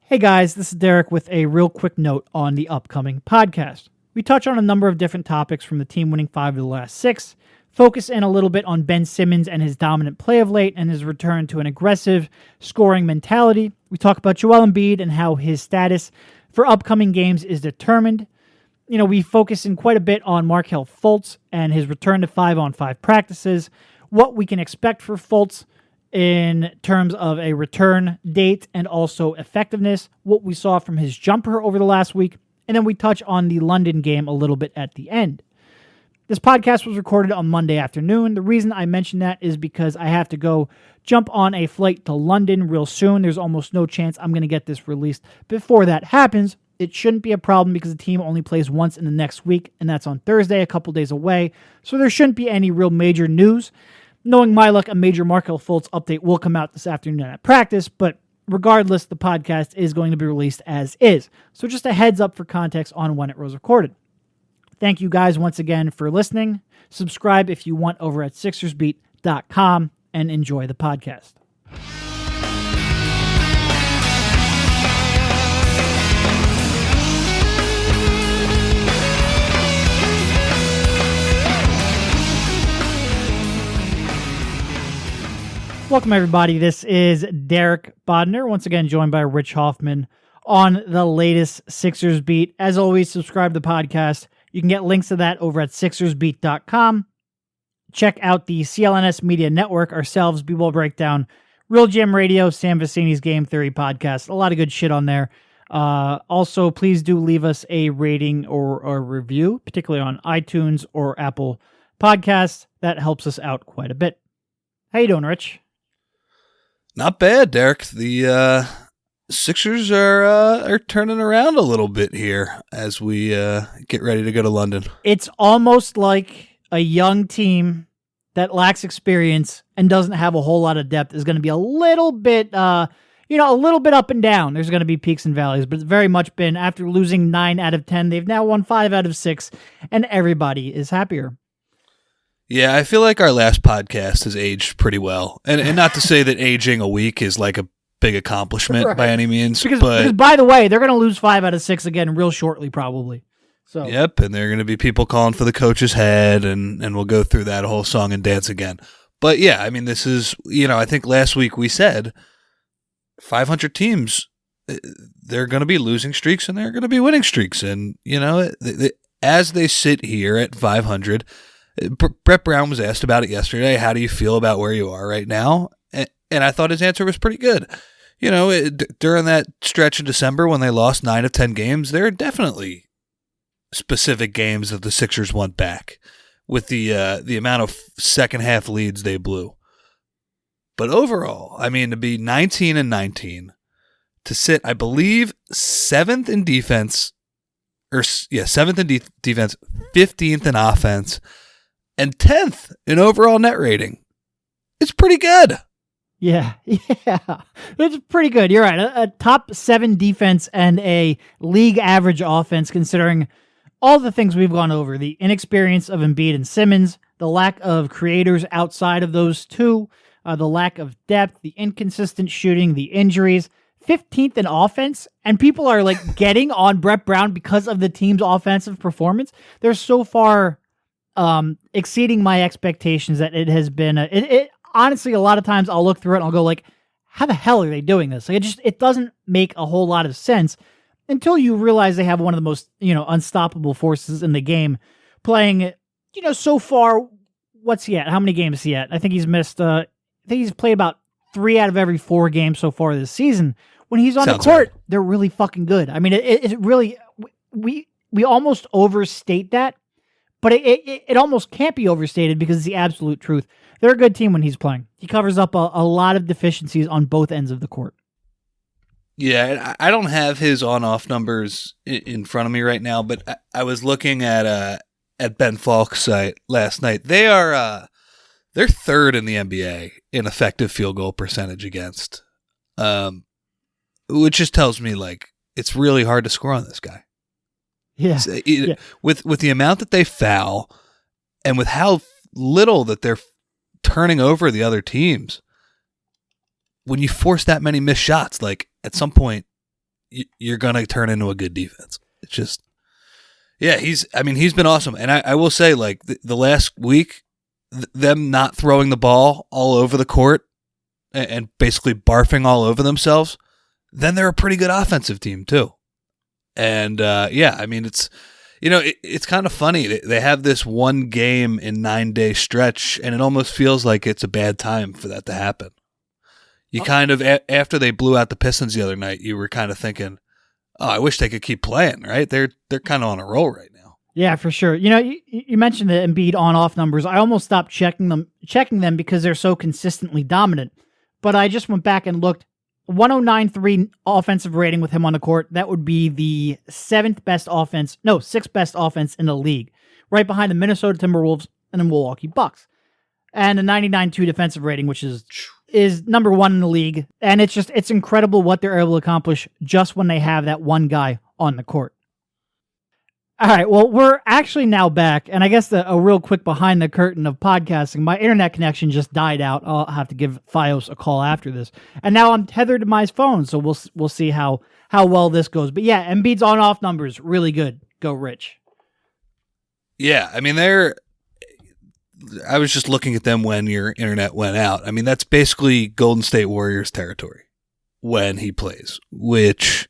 Hey guys, this is Derek with a real quick note on the upcoming podcast. We touch on a number of different topics from the team winning 5 of the last 6, focus in a little bit on Ben Simmons and his dominant play of late and his return to an aggressive scoring mentality. We talk about Joel Embiid and how his status for upcoming games is determined. We focus in quite a bit on Markelle Fultz and his return to 5-on-5 practices, what we can expect for Fultz in terms of a return date and also effectiveness, what we saw from his jumper over the last week, and then we touch on the London game a little bit at the end. This podcast was recorded on Monday afternoon. The reason I mention that is because I have to go jump on a flight to London real soon. There's almost no chance I'm going to get this released before that happens. It shouldn't be a problem because the team only plays once in the next week, and that's on Thursday, a couple days away, so there shouldn't be any real major news. Knowing my luck, a major Markelle Fultz update will come out this afternoon at practice, but regardless, the podcast is going to be released as is. So just a heads up for context on when it was recorded. Thank you guys once again for listening. Subscribe if you want over at SixersBeat.com and enjoy the podcast. Welcome, everybody. This is Derek Bodner, once again joined by Rich Hofmann on the latest Sixers Beat. As always, subscribe to the podcast. You can get links to that over at SixersBeat.com. Check out the CLNS Media Network, ourselves, B-Ball Breakdown, Real Jam Radio, Sam Vecini's Game Theory podcast. A lot of good shit on there. Also, please do leave us a rating or a review, particularly on iTunes or Apple Podcasts. That helps us out quite a bit. How you doing, Rich? Not bad, Derek. The Sixers are turning around a little bit here as we get ready to go to London. It's almost like a young team that lacks experience and doesn't have a whole lot of depth is going to be a little bit, a little bit up and down. There's going to be peaks and valleys, but it's very much been after losing 9 out of 10, they've now won 5 out of 6, and everybody is happier. Yeah, I feel like our last podcast has aged pretty well. And not to say that aging a week is like a big accomplishment by any means. Because, by the way, they're going to lose 5 out of 6 again real shortly, probably. So. Yep, and there are going to be people calling for the coach's head, and we'll go through that whole song and dance again. But yeah, I mean, this is, I think last week we said 500 teams, they're going to be losing streaks and they're going to be winning streaks. And, as they sit here at 500, Brett Brown was asked about it yesterday. How do you feel about where you are right now? And I thought his answer was pretty good. During that stretch in December when they lost 9 of 10 games, there are definitely specific games that the Sixers want back with the amount of second half leads they blew. But overall, I mean, to be 19-19, to sit, I believe, 7th in defense, 7th in defense, 15th in offense, and 10th in overall net rating. It's pretty good. Yeah. It's pretty good. You're right. A top 7 defense and a league average offense, considering all the things we've gone over. The inexperience of Embiid and Simmons, the lack of creators outside of those two, the lack of depth, the inconsistent shooting, the injuries. 15th in offense, and people are like getting on Brett Brown because of the team's offensive performance. They're so far exceeding my expectations that it has been it honestly, a lot of times I'll look through it and I'll go like, how the hell are they doing this? Like it doesn't make a whole lot of sense until you realize they have one of the most, unstoppable forces in the game playing, so far. What's he at? How many games is he at? I think he's missed, I think he's played about 3 out of every 4 games so far this season. When he's on the court, right, they're really fucking good. I mean, it really, we almost overstate that, but it almost can't be overstated because it's the absolute truth. They're a good team when he's playing. He covers up a lot of deficiencies on both ends of the court. Yeah, I don't have his on-off numbers in front of me right now, but I was looking at Ben Falk's site last night. They're 3rd in the NBA in effective field goal percentage against, which just tells me like it's really hard to score on this guy. Yeah. With the amount that they foul and with how little that they're turning over the other teams, when you force that many missed shots, like at some point you're going to turn into a good defense. It's just, yeah, he's been awesome. And I will say, like, the last week, them not throwing the ball all over the court and basically barfing all over themselves, then they're a pretty good offensive team too. And it's, it's kind of funny. They have this one game in 9-day stretch, and it almost feels like it's a bad time for that to happen. You kind of, after they blew out the Pistons the other night, you were kind of thinking, oh, I wish they could keep playing, right? They're kind of on a roll right now. Yeah, for sure. You mentioned the Embiid on-off numbers. I almost stopped checking them because they're so consistently dominant. But I just went back and looked. 109.3 offensive rating with him on the court. That would be the sixth best offense in the league, right behind the Minnesota Timberwolves and the Milwaukee Bucks. And a 99.2 defensive rating, which is number one in the league. And it's incredible what they're able to accomplish just when they have that one guy on the court. All right, well, we're actually now back, and I guess a real quick behind the curtain of podcasting, my internet connection just died out. I'll have to give Fios a call after this. And now I'm tethered to my phone, so we'll see how well this goes. But yeah, Embiid's on-off numbers, really good. Go Rich. Yeah, I was just looking at them when your internet went out. That's basically Golden State Warriors territory when he plays, which,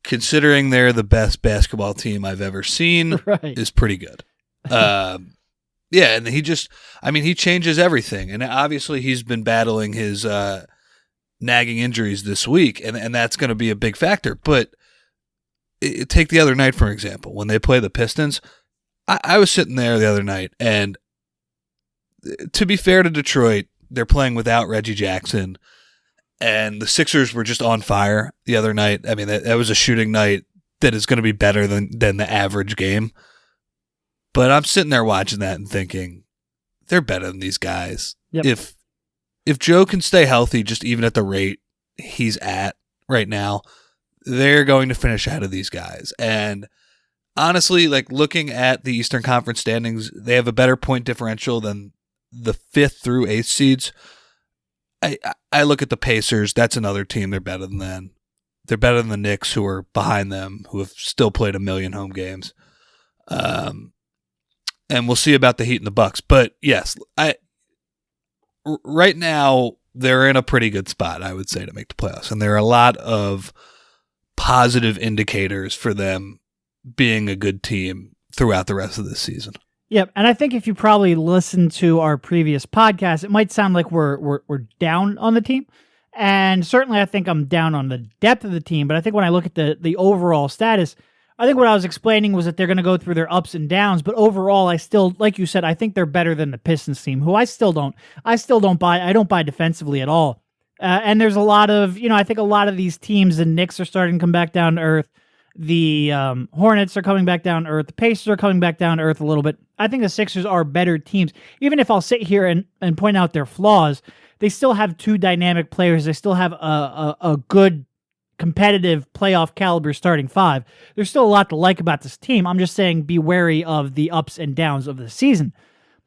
considering they're the best basketball team I've ever seen, right, is pretty good. And he just, he changes everything. And obviously he's been battling his nagging injuries this week, and that's going to be a big factor. But take the other night, for example, when they play the Pistons, I was sitting there the other night, and to be fair to Detroit, they're playing without Reggie Jackson. And the Sixers were just on fire the other night. That was a shooting night that is going to be better than the average game. But I'm sitting there watching that and thinking, they're better than these guys. Yep. If Joe can stay healthy, just even at the rate he's at right now, they're going to finish ahead of these guys. And honestly, like, looking at the Eastern Conference standings, they have a better point differential than the 5th through 8th seeds. I look at the Pacers. That's another team they're better than. They're better than the Knicks, who are behind them, who have still played 1 million home games. And we'll see about the Heat and the Bucks. But yes, right now they're in a pretty good spot, I would say, to make the playoffs. And there are a lot of positive indicators for them being a good team throughout the rest of this season. Yep, and I think if you probably listened to our previous podcast, it might sound like we're down on the team, and certainly I think I'm down on the depth of the team, but I think when I look at the overall status, I think what I was explaining was that they're going to go through their ups and downs, but overall, I still, like you said, I think they're better than the Pistons team, who I don't buy defensively at all. And there's a lot of, I think a lot of these teams, the Knicks are starting to come back down to earth. The Hornets are coming back down to earth. The Pacers are coming back down to earth a little bit. I think the Sixers are better teams. Even if I'll sit here and point out their flaws, they still have two dynamic players. They still have a good competitive playoff caliber starting five. There's still a lot to like about this team. I'm just saying be wary of the ups and downs of the season.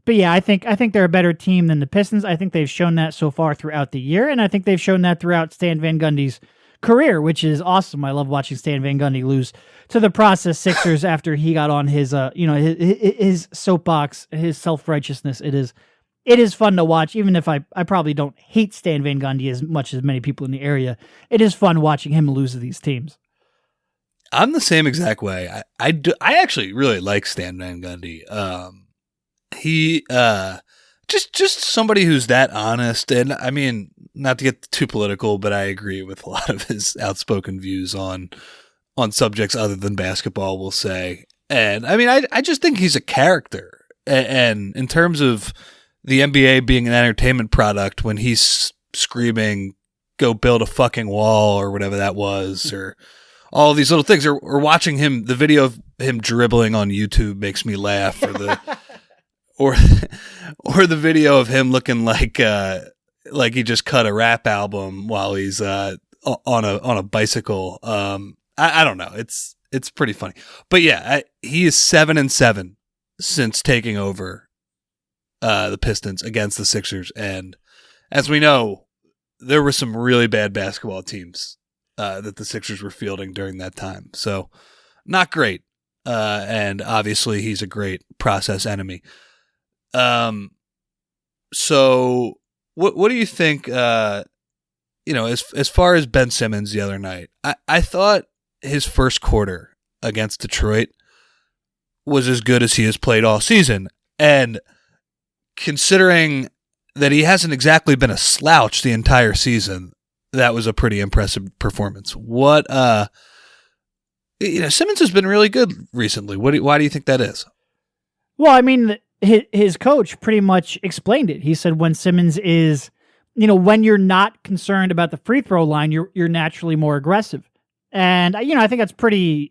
But yeah, I think they're a better team than the Pistons. I think they've shown that so far throughout the year, and I think they've shown that throughout Stan Van Gundy's career, which is awesome. I love watching Stan Van Gundy lose to the process Sixers after he got on his his soapbox, his self-righteousness. It is fun to watch, even if I probably don't hate Stan Van Gundy as much as many people in the area. It is fun watching him lose to these teams. I'm the same exact way. I actually really like Stan Van Gundy. He just somebody who's that honest, and not to get too political, but I agree with a lot of his outspoken views on subjects other than basketball, we'll say. And I just think he's a character. And in terms of the NBA being an entertainment product, when he's screaming, go build a fucking wall or whatever that was, or all these little things, or watching him, the video of him dribbling on YouTube makes me laugh, or the or the video of him looking like he just cut a rap album while he's on a bicycle. I don't know. It's pretty funny. But yeah, he is 7-7 since taking over the Pistons against the Sixers, and as we know, there were some really bad basketball teams that the Sixers were fielding during that time. So not great. And obviously he's a great process enemy. So what do you think, as far as Ben Simmons the other night, I thought his first quarter against Detroit was as good as he has played all season. And considering that he hasn't exactly been a slouch the entire season, that was a pretty impressive performance. Simmons has been really good recently. Why do you think that is? Well, I mean, his coach pretty much explained it. He said when Simmons is, when you're not concerned about the free throw line, you're naturally more aggressive. And I think it's pretty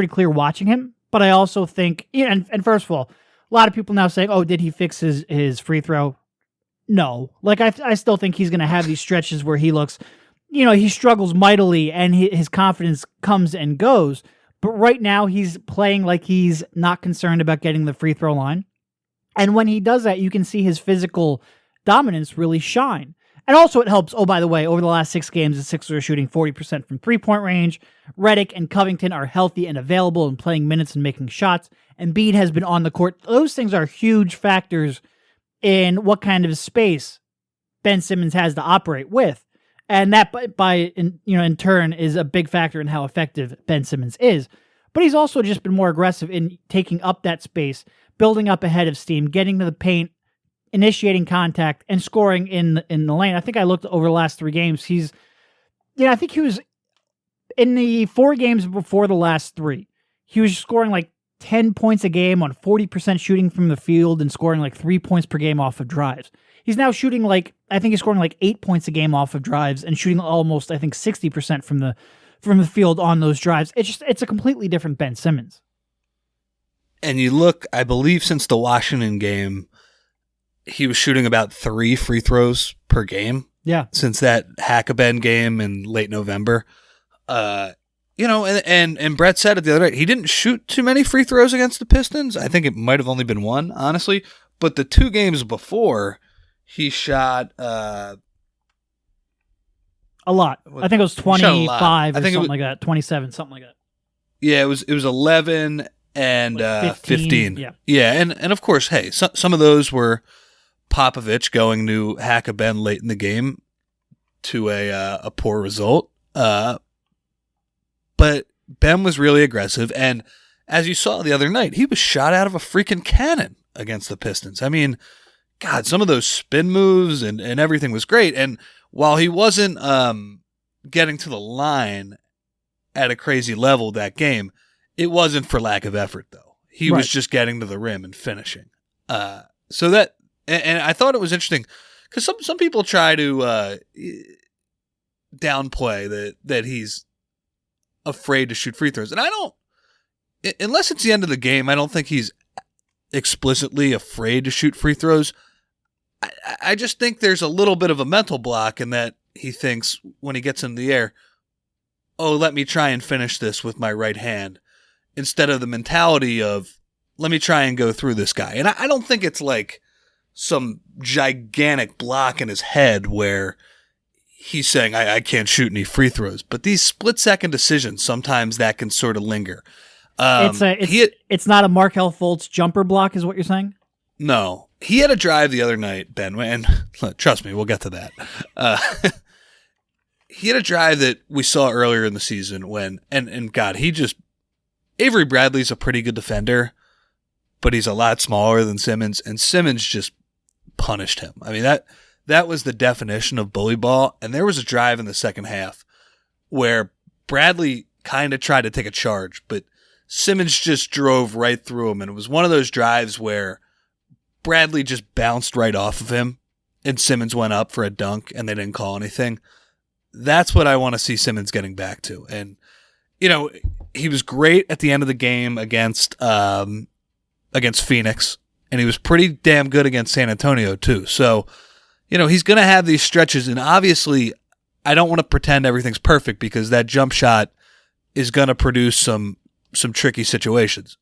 clear watching him. But I also think, and first of all, a lot of people now saying, "Oh, did he fix his free throw?" No. Like I still think he's going to have these stretches where he looks, he struggles mightily and his confidence comes and goes. But right now he's playing like he's not concerned about getting the free throw line. And when he does that, you can see his physical dominance really shine. And also it helps, oh, by the way, over the last 6 games, the Sixers are shooting 40% from three-point range. Redick and Covington are healthy and available and playing minutes and making shots. Embiid has been on the court. Those things are huge factors in what kind of space Ben Simmons has to operate with. And that, in turn, is a big factor in how effective Ben Simmons is. But he's also just been more aggressive in taking up that space, building up ahead of steam, getting to the paint, initiating contact, and scoring in the lane. I think I looked over the last 3 games. I think he was in the 4 games before the last 3. He was scoring like 10 points a game on 40% shooting from the field and scoring like 3 points per game off of drives. He's now shooting he's scoring like 8 points a game off of drives and shooting almost, 60% from the field on those drives. It's a completely different Ben Simmons. And you look, I believe since the Washington game, he was shooting about 3 free throws per game. Yeah. Since that Hack-a-Ben game in late November. And Brett said it the other night, he didn't shoot too many free throws against the Pistons. I think it might have only been 1, honestly. But the 2 games before, he shot a lot. I think it was 25 or something like that. 27, something like that. Yeah, it was 11 and 15. Yeah, and of course, hey, some of those were Popovich going to Hack-a-Ben late in the game to a poor result. But Ben was really aggressive, and as you saw the other night, he was shot out of a freaking cannon against the Pistons. I mean, God, some of those spin moves and everything was great. And while he wasn't getting to the line at a crazy level that game, it wasn't for lack of effort, though. He was just getting to the rim and finishing. And I thought it was interesting because some people try to downplay that he's afraid to shoot free throws. And I don't, unless it's the end of the game, I don't think he's explicitly afraid to shoot free throws. I just think there's a little bit of a mental block in that he thinks when he gets in the air, oh, let me try and finish this with my right hand, instead of the mentality of, let me try and go through this guy. And I don't think it's like some gigantic block in his head where he's saying, I can't shoot any free throws. But these split-second decisions, sometimes that can sort of linger. It's not a Markelle Fultz jumper block, is what you're saying? No. He had a drive the other night, Ben, and trust me, we'll get to that. He had a drive that we saw earlier in the season when, and God, Avery Bradley's a pretty good defender, but he's a lot smaller than Simmons, and Simmons just punished him. I mean, that was the definition of bully ball, and there was a drive in the second half where Bradley kind of tried to take a charge, but Simmons just drove right through him, and it was one of those drives where Bradley just bounced right off of him, and Simmons went up for a dunk, and they didn't call anything. That's what I want to see Simmons getting back to. And, he was great at the end of the game against Phoenix, and he was pretty damn good against San Antonio, too. So, he's going to have these stretches, and obviously, I don't want to pretend everything's perfect because that jump shot is going to produce some tricky situations.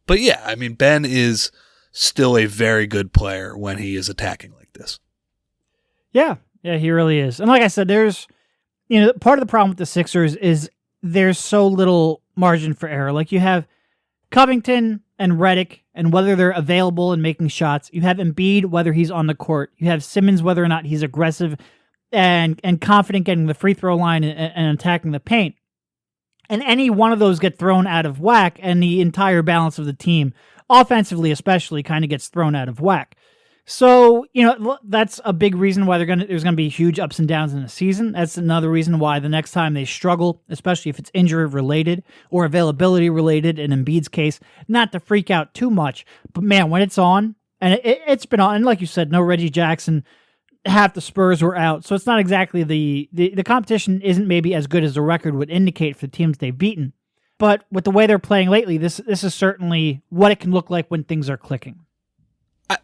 But yeah, I mean, Ben is still a very good player when he is attacking like this. Yeah, he really is. And like I said, there's part of the problem with the Sixers is there's so little margin for error. Like you have Covington and Redick, and whether they're available and making shots. You have Embiid, whether he's on the court. You have Simmons, whether or not he's aggressive and confident getting the free throw line and attacking the paint. And any one of those get thrown out of whack, and the entire balance of the team, offensively especially, kind of gets thrown out of whack. So, that's a big reason why there's going to be huge ups and downs in the season. That's another reason why the next time they struggle, especially if it's injury related or availability related, in Embiid's case, not to freak out too much. But man, when it's on, and it's been on, and like you said, no Reggie Jackson, half the Spurs were out. So it's not exactly the competition isn't maybe as good as the record would indicate for the teams they've beaten. But with the way they're playing lately, this is certainly what it can look like when things are clicking.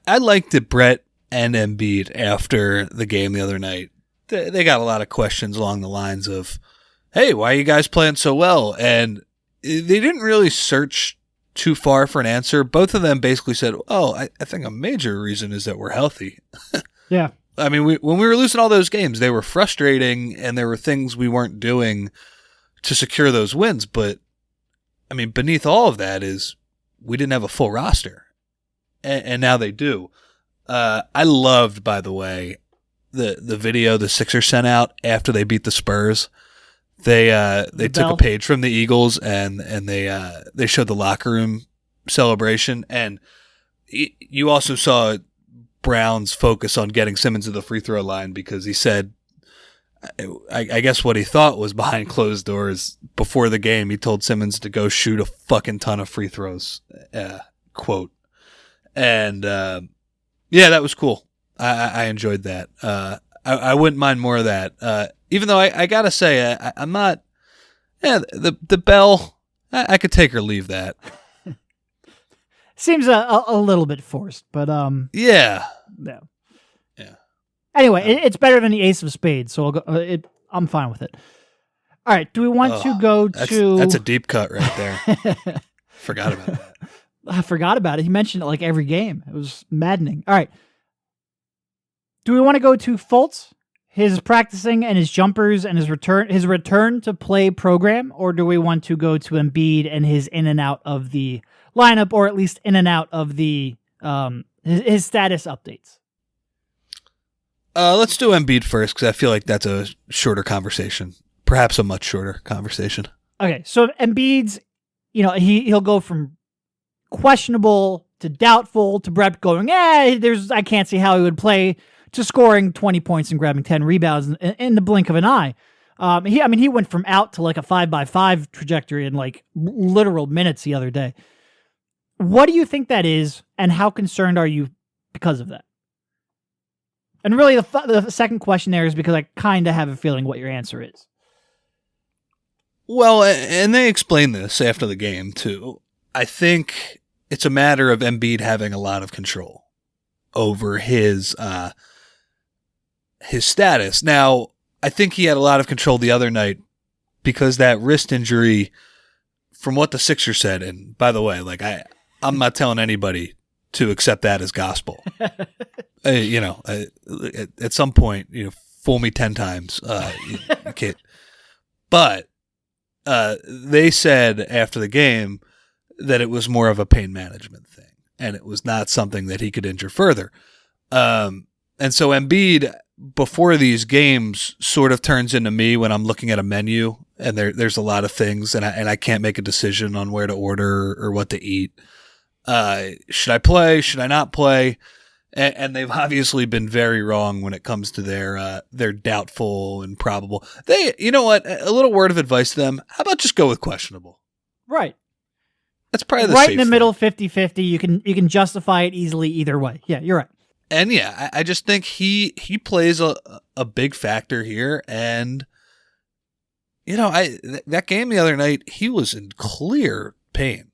I liked that Brett and Embiid, after the game the other night, they got a lot of questions along the lines of, hey, why are you guys playing so well? And they didn't really search too far for an answer. Both of them basically said, oh, I think a major reason is that we're healthy. Yeah. I mean, when we were losing all those games, they were frustrating, and there were things we weren't doing to secure those wins. But, I mean, beneath all of that is we didn't have a full roster. And now they do. I loved, by the way, the video the Sixers sent out after they beat the Spurs. They took a page from the Eagles and they showed the locker room celebration. And you also saw Brown's focus on getting Simmons to the free throw line, because he said, I guess what he thought was behind closed doors before the game, he told Simmons to go shoot a fucking ton of free throws. Quote. And, that was cool. I enjoyed that. I wouldn't mind more of that. Even though I gotta say, I'm not, the bell, I could take or leave that. Seems a little bit forced, but, yeah. Yeah. Anyway, it's better than the Ace of Spades, so I'm fine with it. All right. Do we want to go to? That's a deep cut right there. Forgot about that. I forgot about it. He mentioned it like every game. It was maddening. All right. Do we want to go to Fultz, his practicing and his jumpers and his return to play program, or do we want to go to Embiid and his in and out of the lineup, or at least in and out of the his status updates? Let's do Embiid first, because I feel like that's a shorter conversation, perhaps a much shorter conversation. Okay, so Embiid's, he'll go from questionable to doubtful to Brett going, I can't see how he would play, to scoring 20 points and grabbing 10 rebounds in the blink of an eye. He went from out to like a 5x5 trajectory in like literal minutes the other day. What do you think that is, and how concerned are you because of that? And really, the second question there is because I kind of have a feeling what your answer is. Well, and they explained this after the game, too. I think it's a matter of Embiid having a lot of control over his status. Now, I think he had a lot of control the other night because that wrist injury, from what the Sixers said, and by the way, like I'm not telling anybody to accept that as gospel. At some point, fool me 10 times. You can't. But they said after the game that it was more of a pain management thing, and it was not something that he could injure further. And so Embiid, before these games, sort of turns into me when I'm looking at a menu, and there's a lot of things, and I can't make a decision on where to order or what to eat. Should I play? Should I not play? And they've obviously been very wrong when it comes to their doubtful and probable. You know what? A little word of advice to them. How about just go with questionable? Right. That's probably the right safe in the thing. Middle, 50-50. You can justify it easily either way. Yeah, you're right. And yeah, I just think he plays a big factor here. And that game the other night, he was in clear pain.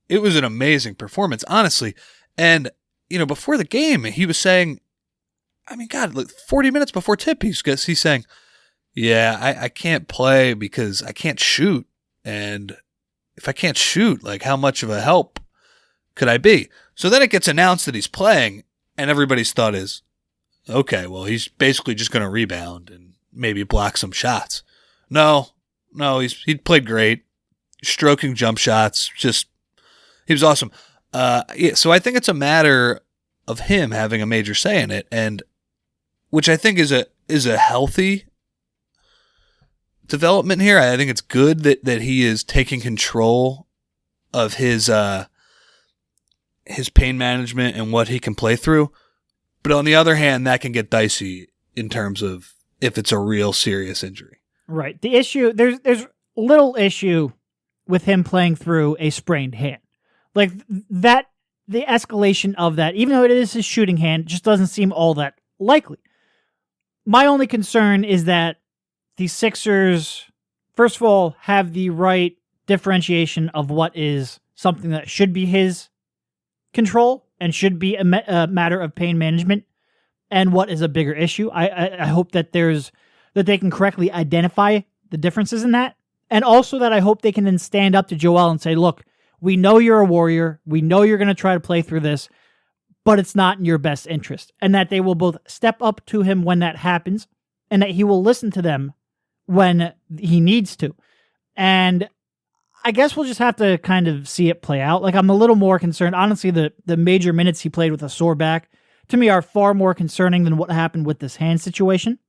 It was an amazing performance, honestly. And before the game, he was saying, like 40 minutes before tip, he's saying, I can't play because I can't shoot. And if I can't shoot, like how much of a help could I be? So then it gets announced that he's playing, and everybody's thought is, okay, well, he's basically just going to rebound and maybe block some shots. No, he played great, stroking jump shots. Just he was awesome. Yeah, so I think it's a matter of him having a major say in it, and which I think is a healthy development here. I think it's good that he is taking control of his pain management and what he can play through. But on the other hand, that can get dicey in terms of if it's a real serious injury. Right. The issue, there's little issue with him playing through a sprained hand. Like that, the escalation of that, even though it is his shooting hand, just doesn't seem all that likely. My only concern is that the Sixers, first of all, have the right differentiation of what is something that should be his control and should be a matter of pain management, and what is a bigger issue. I hope that that they can correctly identify the differences in that, and also that I hope they can then stand up to Joel and say, look, we know you're a warrior, we know you're going to try to play through this, but it's not in your best interest, and that they will both step up to him when that happens, and that he will listen to them when he needs to. And I guess we'll just have to kind of see it play out. Like, I'm a little more concerned. Honestly, the major minutes he played with a sore back, to me, are far more concerning than what happened with this hand situation.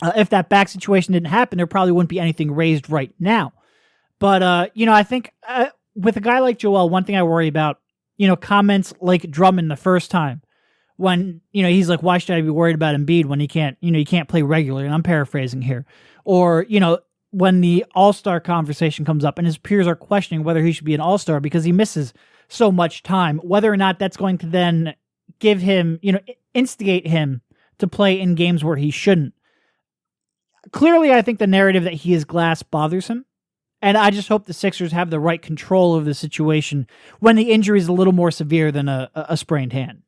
If that back situation didn't happen, there probably wouldn't be anything raised right now. But, I think with a guy like Joel, one thing I worry about, comments like Drummond the first time, when, he's like, why should I be worried about Embiid when he can't play regularly? And I'm paraphrasing here. Or, when the All-Star conversation comes up and his peers are questioning whether he should be an All-Star because he misses so much time, whether or not that's going to then give him, instigate him to play in games where he shouldn't. Clearly, I think the narrative that he is glass bothers him. And I just hope the Sixers have the right control of the situation when the injury is a little more severe than a sprained hand.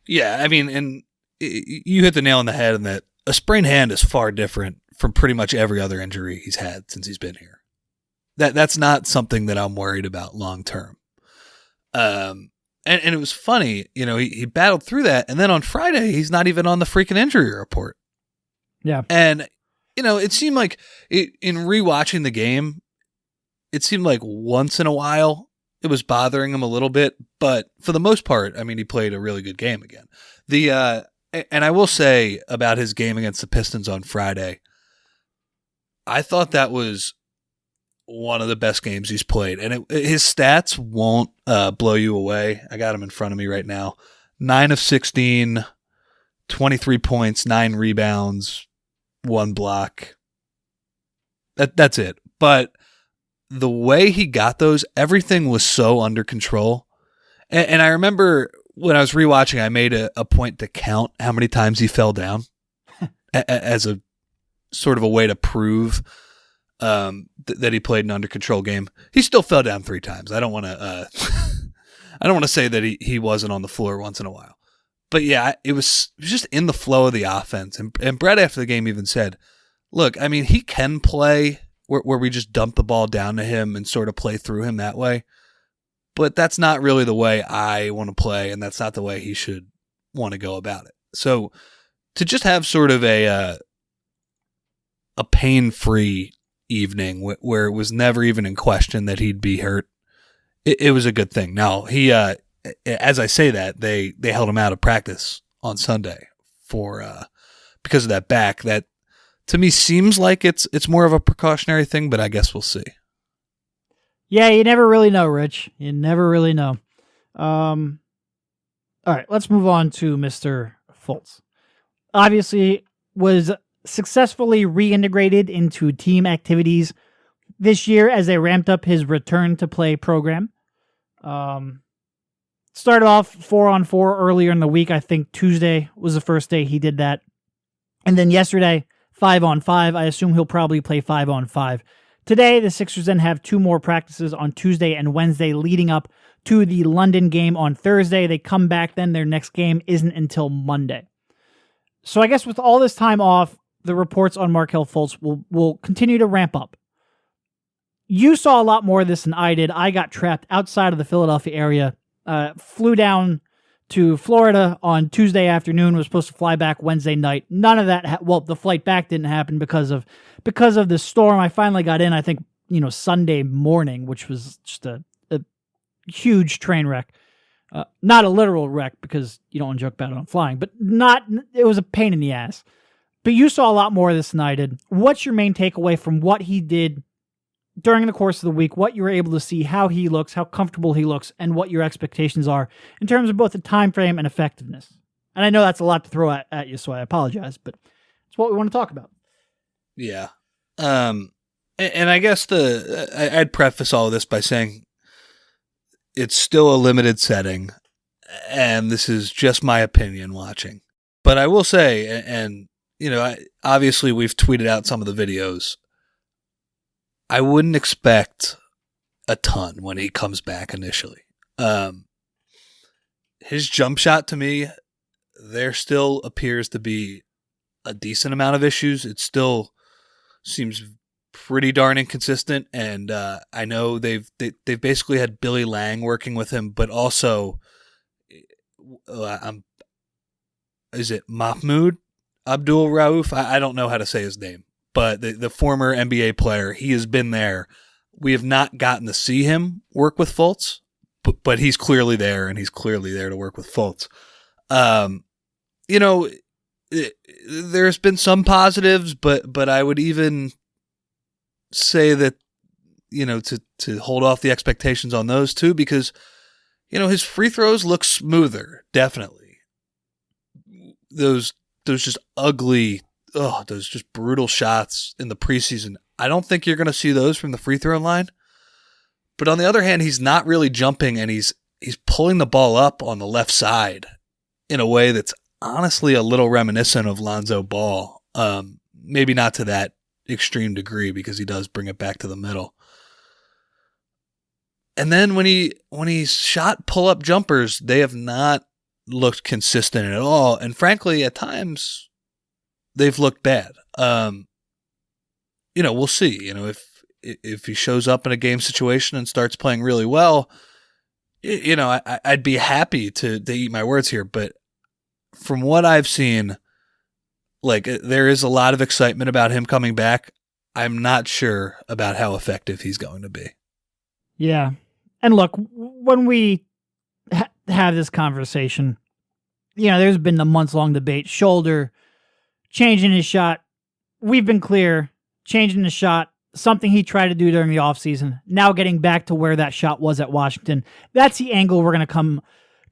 Yeah, I mean, and you hit the nail on the head in that a sprained hand is far different from pretty much every other injury he's had since he's been here. That's not something that I'm worried about long term. And it was funny, he battled through that, and then on Friday he's not even on the freaking injury report. Yeah, and it seemed like in rewatching the game, it seemed like once in a while it was bothering him a little bit, but for the most part, I mean, he played a really good game again. And I will say about his game against the Pistons on Friday, I thought that was one of the best games he's played. And his stats won't blow you away. I got him in front of me right now. 9 of 16, 23 points, 9 rebounds, 1 block. That's it. But the way he got those, everything was so under control. And I remember when I was rewatching, I made a point to count how many times he fell down as a sort of a way to prove that he played an under control game. He still fell down 3 times. I don't want to say that he wasn't on the floor once in a while. But yeah, it was just in the flow of the offense. And Brett after the game even said, look, I mean, he can play where we just dump the ball down to him and sort of play through him that way. But that's not really the way I want to play, and that's not the way he should want to go about it. So to just have sort of a pain-free evening where it was never even in question that he'd be hurt, it was a good thing. Now, he, as I say that, they held him out of practice on Sunday because of that back. That, to me, seems like it's more of a precautionary thing, but I guess we'll see. Yeah, you never really know, Rich. You never really know. All right, let's move on to Mr. Fultz. Obviously, was successfully reintegrated into team activities this year as they ramped up his return to play program. Started off 4-on-4 earlier in the week. I think Tuesday was the first day he did that. And then yesterday, 5-on-5. I assume he'll probably play 5-on-5. Today, the Sixers then have 2 more practices on Tuesday and Wednesday leading up to the London game on Thursday. They come back then. Their next game isn't until Monday. So I guess with all this time off, the reports on Markelle Fultz will continue to ramp up. You saw a lot more of this than I did. I got trapped outside of the Philadelphia area, flew down to Florida on Tuesday afternoon, was supposed to fly back Wednesday night. None of that, the flight back didn't happen because of the storm. I finally got in, I think, Sunday morning, which was just a huge train wreck. Not a literal wreck, because you don't want to joke about it on flying, but it was a pain in the ass. But you saw a lot more of this than I did. What's your main takeaway from what he did during the course of the week, what you were able to see, how he looks, how comfortable he looks, and what your expectations are in terms of both the time frame and effectiveness? And I know that's a lot to throw at you, so I apologize, but it's what we want to talk about. Yeah. And I guess I'd preface all of this by saying it's still a limited setting, and this is just my opinion watching. But I will say, and obviously we've tweeted out some of the videos, I wouldn't expect a ton when he comes back initially. His jump shot, to me, there still appears to be a decent amount of issues. It still seems pretty darn inconsistent, and I know they've basically had Billy Lang working with him, but also, is it Mahmoud Abdul Rauf? I don't know how to say his name, but the former NBA player, he has been there. We have not gotten to see him work with Fultz, but he's clearly there, and he's clearly there to work with Fultz. There's been some positives, but I would even say that, to hold off the expectations on those too, because, his free throws look smoother, definitely. Those just ugly, those just brutal shots in the preseason, I don't think you're going to see those from the free throw line. But on the other hand, he's not really jumping, and he's pulling the ball up on the left side in a way that's honestly a little reminiscent of Lonzo Ball. Maybe not to that extreme degree, because he does bring it back to the middle. And then when he's shot pull-up jumpers, they have not looked consistent at all. And frankly, at times, they've looked bad. We'll see. If he shows up in a game situation and starts playing really well, I'd be happy to eat my words here. But from what I've seen, there is a lot of excitement about him coming back. I'm not sure about how effective he's going to be. Yeah. And look, when we have this conversation, there's been a months-long debate. Shoulder, changing his shot. We've been clear, changing the shot, something he tried to do during the offseason, now getting back to where that shot was at Washington. That's the angle we're going to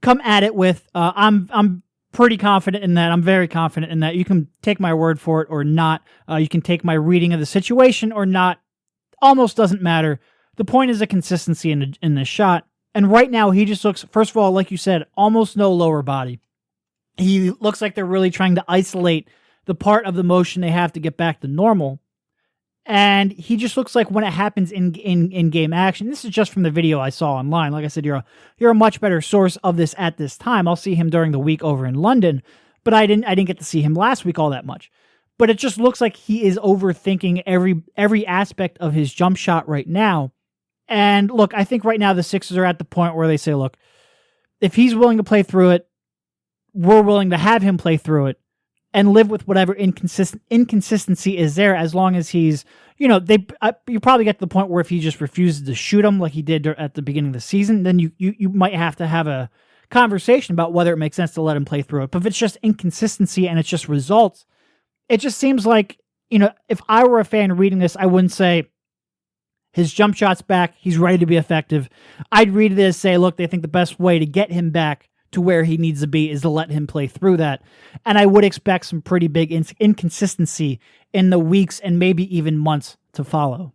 come at it with. I'm pretty confident in that. I'm very confident in that. You can take my word for it or not. You can take my reading of the situation or not. Almost doesn't matter. The point is the consistency in the shot. And right now, he just looks, first of all, like you said, almost no lower body. He looks like they're really trying to isolate the part of the motion they have to get back to normal. And he just looks like when it happens in game action. This is just from the video I saw online. Like I said, you're a much better source of this at this time. I'll see him during the week over in London, but I didn't get to see him last week all that much. But it just looks like he is overthinking every aspect of his jump shot right now. And look, I think right now the Sixers are at the point where they say, look, if he's willing to play through it, we're willing to have him play through it and live with whatever inconsistency is there, as long as he's, you probably get to the point where if he just refuses to shoot him like he did at the beginning of the season, then you might have to have a conversation about whether it makes sense to let him play through it. But if it's just inconsistency and it's just results, it just seems like, if I were a fan reading this, I wouldn't say his jump shot's back, he's ready to be effective. I'd read it as say, look, they think the best way to get him back to where he needs to be is to let him play through that. And I would expect some pretty big inconsistency in the weeks and maybe even months to follow.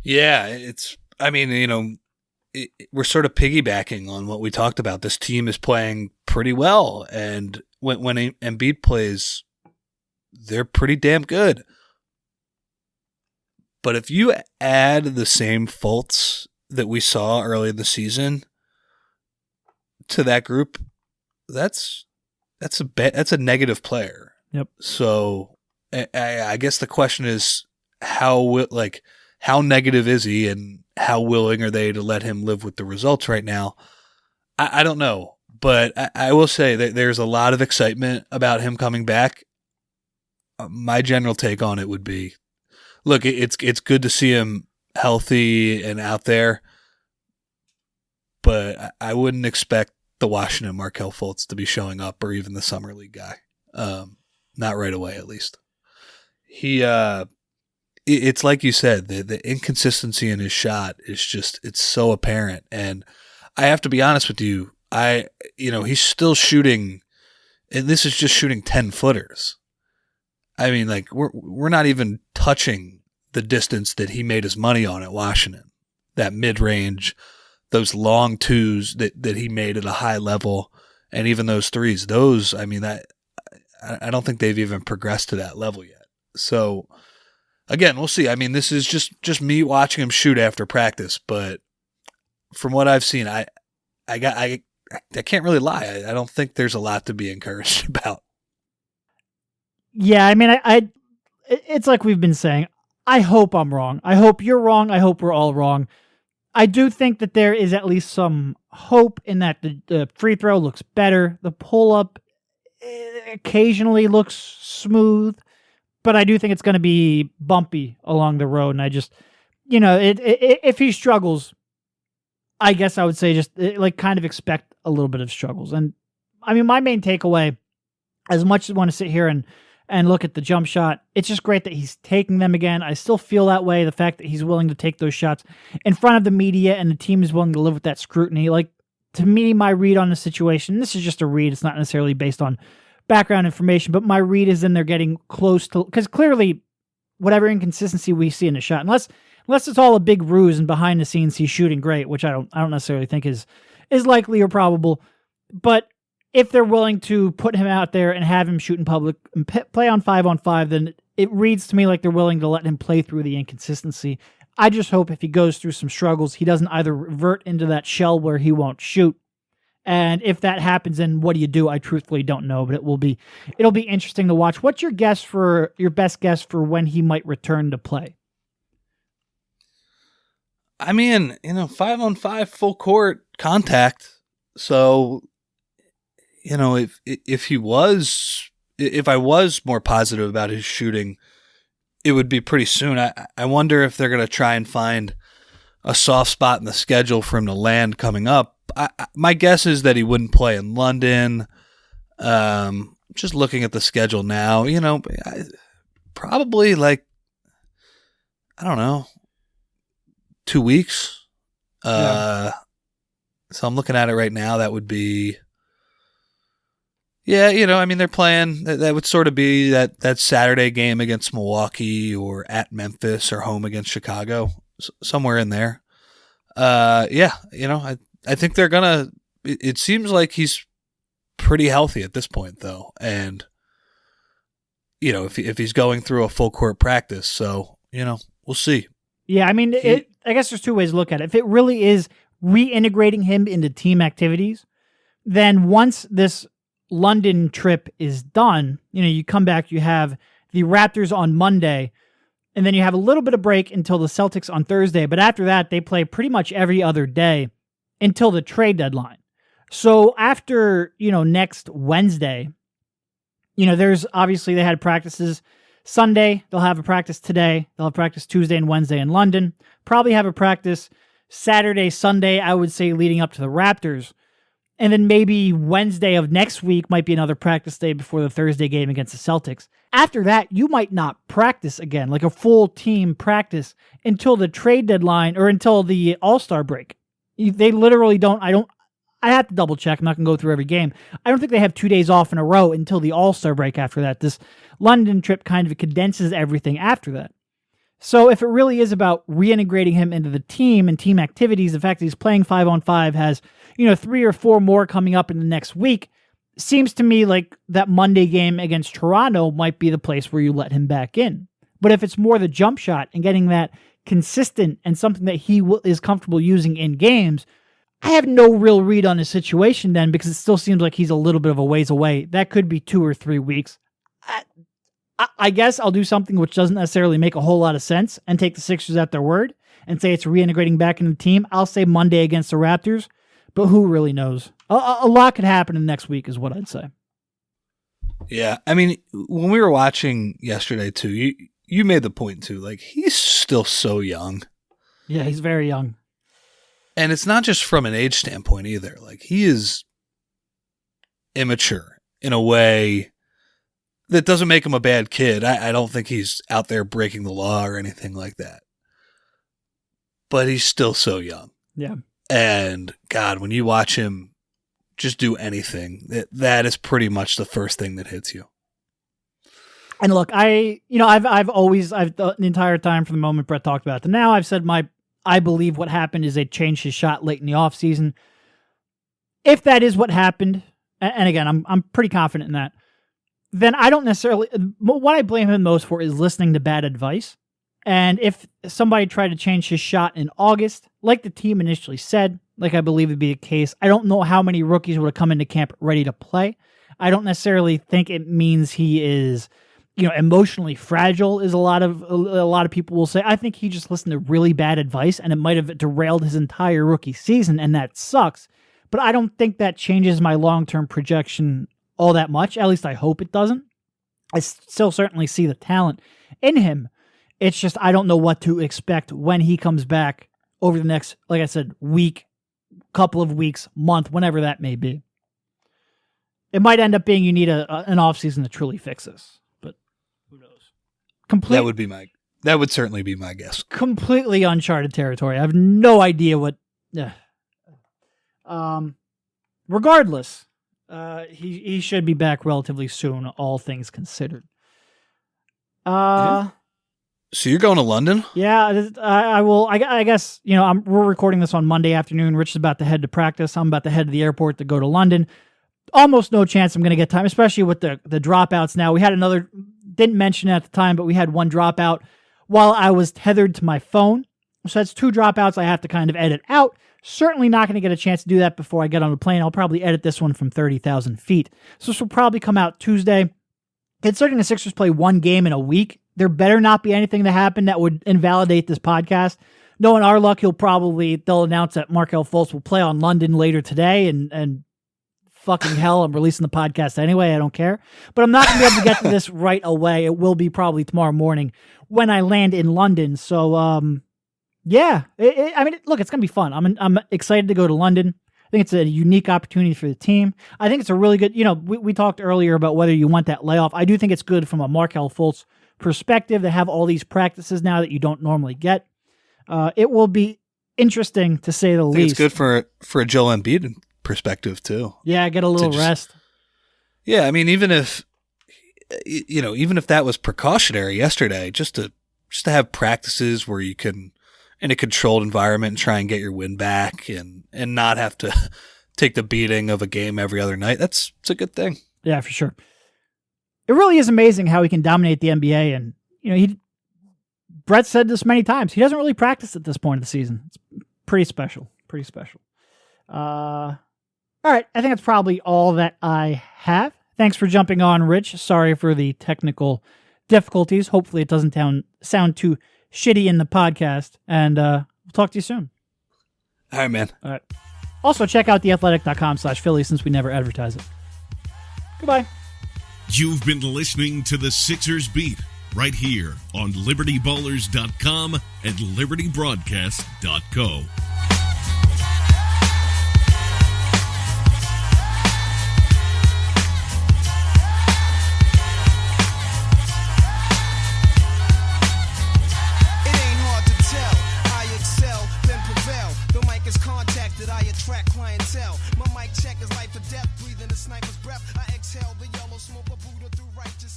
Yeah, we're sort of piggybacking on what we talked about. This team is playing pretty well, and when Embiid plays, they're pretty damn good. But if you add the same Fultz that we saw early in the season to that group, that's a negative player. Yep. So I guess the question is how negative is he, and how willing are they to let him live with the results right now? I don't know, But I will say that there's a lot of excitement about him coming back. My general take on it would be, look, it's good to see him healthy and out there, but I wouldn't expect the Washington Markelle Fultz to be showing up, or even the Summer League guy. Not right away, at least. It's like you said, the inconsistency in his shot is just, it's so apparent. And I have to be honest with you, he's still shooting, and this is just shooting 10-footers. I mean, like, we're not even touching the distance that he made his money on at Washington. That mid-range, those long twos that he made at a high level, and even those threes, I don't think they've even progressed to that level yet. So, again, we'll see. I mean, this is just me watching him shoot after practice, but from what I've seen, I can't really lie. I don't think there's a lot to be encouraged about. Yeah, I mean, it's like we've been saying. I hope I'm wrong. I hope you're wrong. I hope we're all wrong. I do think that there is at least some hope in that the free throw looks better. The pull-up occasionally looks smooth, but I do think it's going to be bumpy along the road. And I just, if he struggles, I guess I would say just kind of expect a little bit of struggles. And I mean, my main takeaway, as much as I want to sit here and look at the jump shot, it's just great that he's taking them again. I still feel that way. The fact that he's willing to take those shots in front of the media and the team is willing to live with that scrutiny. Like, to me, my read on the situation, this is just a read. It's not necessarily based on background information, but my read is then they're getting close to, because clearly whatever inconsistency we see in the shot, unless it's all a big ruse and behind the scenes he's shooting great, which I don't necessarily think is likely or probable, but if they're willing to put him out there and have him shoot in public and play on 5-on-5, then it reads to me like they're willing to let him play through the inconsistency. I just hope if he goes through some struggles, he doesn't either revert into that shell where he won't shoot. And if that happens, then what do you do? I truthfully don't know, but it'll be interesting to watch. What's your best guess for when he might return to play? I mean, 5-on-5 full court contact. So, if I was more positive about his shooting, it would be pretty soon. I wonder if they're going to try and find a soft spot in the schedule for him to land coming up. My guess is that he wouldn't play in London. Just looking at the schedule now, probably like, I don't know, 2 weeks. Yeah. So I'm looking at it right now. That would be, yeah, they're playing, that would sort of be that Saturday game against Milwaukee or at Memphis or home against Chicago, somewhere in there. I think they're going to, it seems like he's pretty healthy at this point, though. And, if he's going through a full court practice, so, we'll see. Yeah, I mean, I guess there's two ways to look at it. If it really is reintegrating him into team activities, then once this London trip is done, you come back, you have the Raptors on Monday, and then you have a little bit of break until the Celtics on Thursday. But after that, they play pretty much every other day until the trade deadline. So after, next Wednesday, there's obviously they had practices Sunday. They'll have a practice today. They'll have practice Tuesday and Wednesday in London. Probably have a practice Saturday, Sunday, I would say, leading up to the Raptors. And then maybe Wednesday of next week might be another practice day before the Thursday game against the Celtics. After that, you might not practice again, like a full team practice, until the trade deadline or until the All-Star break. They literally don't, I have to double check. I'm not going to go through every game. I don't think they have 2 days off in a row until the All-Star break after that. This London trip kind of condenses everything after that. So if it really is about reintegrating him into the team and team activities, the fact that he's playing 5-on-5 has, 3 or 4 more coming up in the next week, seems to me like that Monday game against Toronto might be the place where you let him back in. But if it's more the jump shot and getting that consistent and something that he is comfortable using in games, I have no real read on his situation then, because it still seems like he's a little bit of a ways away. That could be 2 or 3 weeks. I guess I'll do something which doesn't necessarily make a whole lot of sense and take the Sixers at their word and say it's reintegrating back into the team. I'll say Monday against the Raptors, but who really knows? A lot could happen in the next week is what I'd say. Yeah, I mean, when we were watching yesterday too, you made the point too. Like, he's still so young. Yeah, he's very young. And it's not just from an age standpoint either. Like, he is immature in a way that doesn't make him a bad kid. I don't think he's out there breaking the law or anything like that. But he's still so young. Yeah. And God, when you watch him just do anything, that is pretty much the first thing that hits you. And look, I've the entire time from the moment Brett talked about it to now, I've said I believe what happened is they changed his shot late in the offseason. If that is what happened, and again, I'm pretty confident in that, then I don't necessarily, what I blame him most for is listening to bad advice. And if somebody tried to change his shot in August, like the team initially said, like I believe would be the case, I don't know how many rookies would have come into camp ready to play. I don't necessarily think it means he is, emotionally fragile, is a lot of people will say. I think he just listened to really bad advice, and it might have derailed his entire rookie season, and that sucks. But I don't think that changes my long-term projection all that much. At least I hope it doesn't. I still certainly see the talent in him. It's just I don't know what to expect when he comes back over the next, like I said, week, couple of weeks, month, whenever that may be. It might end up being you need an offseason to truly fix this, but who knows? That would certainly be my guess. Completely uncharted territory. I have no idea what. Regardless, he should be back relatively soon, all things considered. So you're going to London? Yeah, I will. I guess, we're recording this on Monday afternoon. Rich is about to head to practice. I'm about to head to the airport to go to London. Almost no chance I'm going to get time, especially with the dropouts now. We had another, didn't mention it at the time, but we had one dropout while I was tethered to my phone. So that's 2 dropouts I have to kind of edit out. Certainly not going to get a chance to do that before I get on the plane. I'll probably edit this one from 30,000 feet. So this will probably come out Tuesday. Considering the Sixers play one game in a week, there better not be anything to happen that would invalidate this podcast. Knowing our luck, they'll announce that Markelle Fultz will play on London later today, and fucking hell, I'm releasing the podcast anyway. I don't care. But I'm not going to be able to get to this right away. It will be probably tomorrow morning when I land in London. So, yeah. Look, it's going to be fun. I'm excited to go to London. I think it's a unique opportunity for the team. I think it's a really good, we talked earlier about whether you want that layoff. I do think it's good from a Markelle Fultz perspective to have all these practices now that you don't normally get. It will be interesting to say the least. It's good for a Joel Embiid perspective too. Yeah, get a little rest. Yeah, I mean, even if that was precautionary yesterday, just to have practices where you can, in a controlled environment, try and get your win back and not have to take the beating of a game every other night. It's a good thing. Yeah, for sure. It really is amazing how he can dominate the NBA. And, Brett said this many times. He doesn't really practice at this point of the season. It's pretty special. Pretty special. All right. I think that's probably all that I have. Thanks for jumping on, Rich. Sorry for the technical difficulties. Hopefully it doesn't sound too shitty in the podcast. And we'll talk to you soon. All right, man. All right. Also, check out theathletic.com/Philly since we never advertise it. Goodbye. You've been listening to the Sixers Beat right here on LibertyBallers.com and LibertyBroadcast.co. Clientele. My mic check is life or death, breathing a sniper's breath. I exhale the yellow smoke of Buddha through righteous